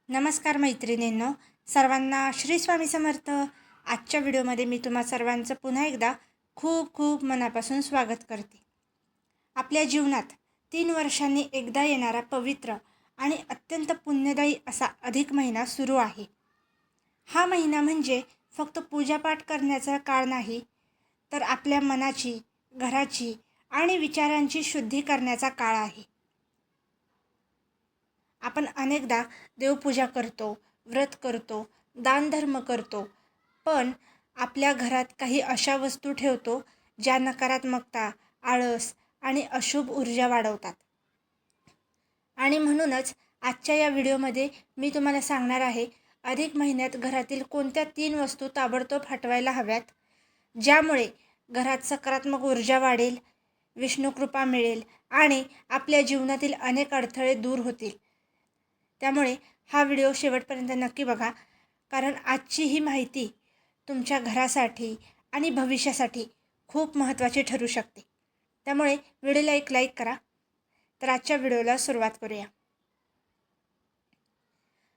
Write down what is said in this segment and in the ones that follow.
नमस्कार मैत्रिणींनो, सर्वांना श्री स्वामी समर्थ। आजच्या व्हिडिओमध्ये मी तुम्हा सर्वांचं पुन्हा एकदा खूप खूप मनापासून स्वागत करते। आपल्या जीवनात 3 वर्षांनी एकदा येणारा पवित्र आणि अत्यंत पुण्यदायी असा अधिक महिना सुरू आहे। हा महिना म्हणजे फक्त पूजापाठ करण्याचा काळ नाही, तर आपल्या मनाची, घराची आणि विचारांची शुद्धी करण्याचा काळ आहे। आपण अनेकदा देवपूजा करतो, व्रत करतो, दानधर्म करतो, पण आपल्या घरात काही अशा वस्तू ठेवतो ज्या नकारात्मकता, आळस आणि अशुभ ऊर्जा वाढवतात। आणि म्हणूनच आजच्या या व्हिडिओमध्ये मी तुम्हाला सांगणार आहे, अधिक महिन्यात घरातील कोणत्या 3 वस्तू ताबडतोब हटवायला हव्यात, ज्यामुळे घरात सकारात्मक ऊर्जा वाढेल, विष्णुकृपा मिळेल आणि आपल्या जीवनातील अनेक अडथळे दूर होतील। त्यामुळे हा व्हिडिओ शेवटपर्यंत नक्की बघा, कारण आजची ही माहिती तुमच्या घरासाठी आणि भविष्यासाठी खूप महत्त्वाची ठरू शकते। त्यामुळे व्हिडिओला एक लाईक करा। तर आजच्या व्हिडिओला सुरुवात करूया।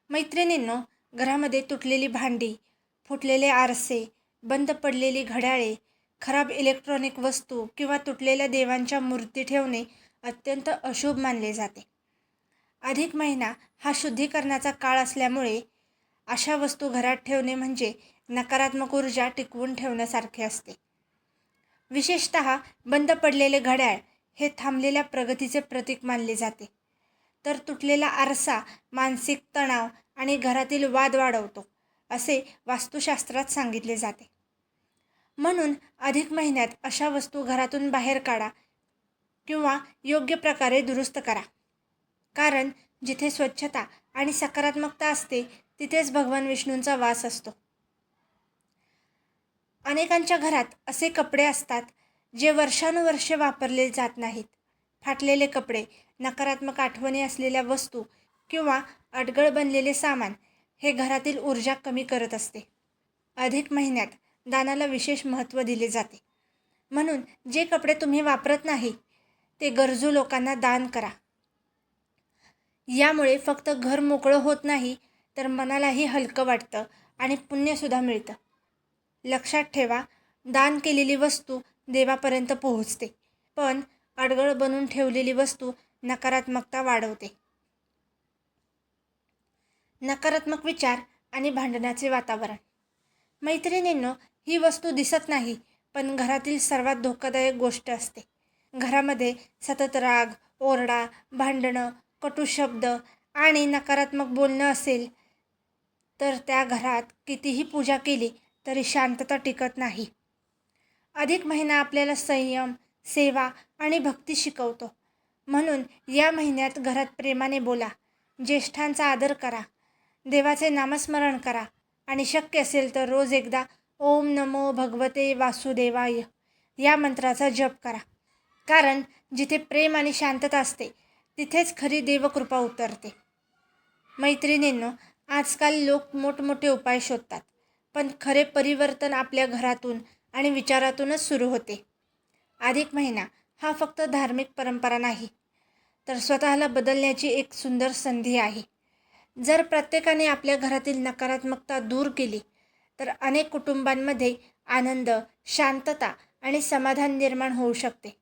मैत्रिणींनो, घरामध्ये तुटलेली भांडी, फुटलेले आरसे, बंद पडलेली घड्याळे, खराब इलेक्ट्रॉनिक वस्तू किंवा तुटलेल्या देवांच्या मूर्ती ठेवणे अत्यंत अशुभ मानले जाते। अधिक महिना हा शुद्धीकरणाचा काळ असल्यामुळे अशा वस्तू घरात ठेवणे म्हणजे नकारात्मक ऊर्जा टिकवून ठेवण्यासारखे असते। विशेषतः बंद पडलेले घड्याळ हे थांबलेल्या प्रगतीचे प्रतीक मानले जाते, तर तुटलेला आरसा मानसिक तणाव आणि घरातील वाद वाढवतो असे वास्तुशास्त्रात सांगितले जाते। म्हणून अधिक महिन्यात अशा वस्तू घरातून बाहेर काढा किंवा योग्य प्रकारे दुरुस्त करा, कारण जिथे स्वच्छता आणि सकारात्मकता असते तिथेच भगवान विष्णूंचा वास असतो। अनेकांच्या घरात असे कपडे असतात जे वर्षानुवर्षे वापरले जात नाहीत। फाटलेले कपडे, नकारात्मक आठवणी असलेल्या वस्तू किंवा अडगळ बनलेले सामान हे घरातील ऊर्जा कमी करत असते। अधिक महिन्यात दानाला विशेष महत्त्व दिले जाते, म्हणून जे कपडे तुम्ही वापरत नाही ते गरजू लोकांना दान करा। यामुळे फक्त घर मोकळं होत नाही, तर मनालाही हलकं वाटतं आणि पुण्यसुद्धा मिळतं। लक्षात ठेवा, दान केलेली वस्तू देवापर्यंत पोहोचते, पण अडगळ बनवून ठेवलेली वस्तू नकारात्मकता वाढवते। नकारात्मक विचार आणि भांडणाचे वातावरण। मैत्रिणींनो, ही वस्तू दिसत नाही, पण घरातील सर्वात धोकादायक गोष्ट असते। घरामध्ये सतत राग, ओरडा, भांडणं, कटू शब्द आणि नकारात्मक बोलणं असेल तर त्या घरात कितीही पूजा केली तरी शांतता टिकत नाही। अधिक महिना आपल्याला संयम, सेवा आणि भक्ती शिकवतो। म्हणून या महिन्यात घरात प्रेमाने बोला, ज्येष्ठांचा आदर करा, देवाचे नामस्मरण करा आणि शक्य असेल तर रोज एकदा ओम नमो भगवते वासुदेवाय या मंत्राचा जप करा, कारण जिथे प्रेम आणि शांतता असते तिथेच खरी देवकृपा उतरते। मैत्रिणींनो, आजकाल लोक मोठमोठे उपाय शोधतात, पण खरे परिवर्तन आपल्या घरातून आणि विचारातूनच सुरू होते। अधिक महिना हा फक्त धार्मिक परंपरा नाही, तर स्वतःला बदलण्याची एक सुंदर संधी आहे। जर प्रत्येकाने आपल्या घरातील नकारात्मकता दूर केली तर अनेक कुटुंबांमध्ये आनंद, शांतता आणि समाधान निर्माण होऊ शकते।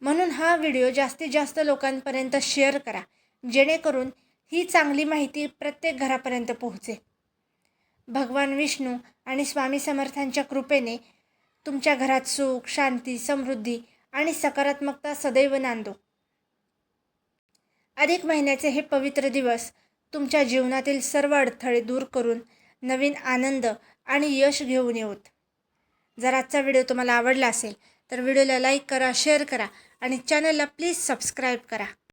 म्हणून हा व्हिडिओ जास्तीत जास्त लोकांपर्यंत शेअर करा, जेणेकरून ही चांगली माहिती प्रत्येक घरापर्यंत पोहोचेल। भगवान विष्णू आणि स्वामी समर्थांच्या कृपेने तुमच्या घरात सुख, शांती, समृद्धी आणि सकारात्मकता सदैव नांदो। अधिक महिन्याचे हे पवित्र दिवस तुमच्या जीवनातील सर्व अडथळे दूर करून नवीन आनंद आणि यश घेऊन येवोत। जर आजचा व्हिडिओ तुम्हाला आवडला असेल तर व्हिडिओला लाईक करा, शेअर करा आणि चॅनलला प्लीज सबस्क्राईब करा।